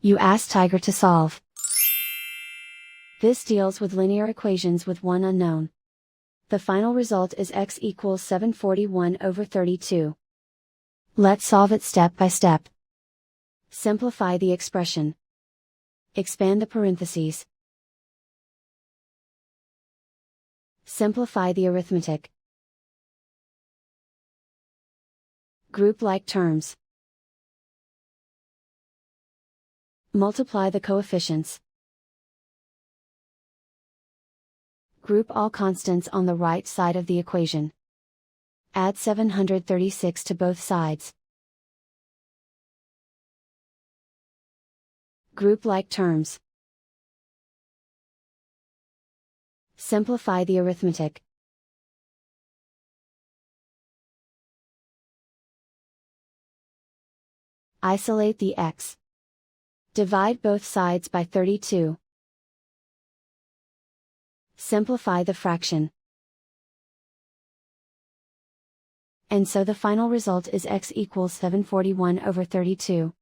You ask Tiger to solve. This deals with linear equations with one unknown. The final result is x equals 741/32. Let's solve it step by step. Simplify the expression. Expand the parentheses. Simplify the arithmetic. Group like terms. Multiply the coefficients. Group all constants on the right side of the equation. Add 736 to both sides. Group like terms. Simplify the arithmetic. Isolate the x. Divide both sides by 32. Simplify the fraction. And so the final result is x equals 741/32.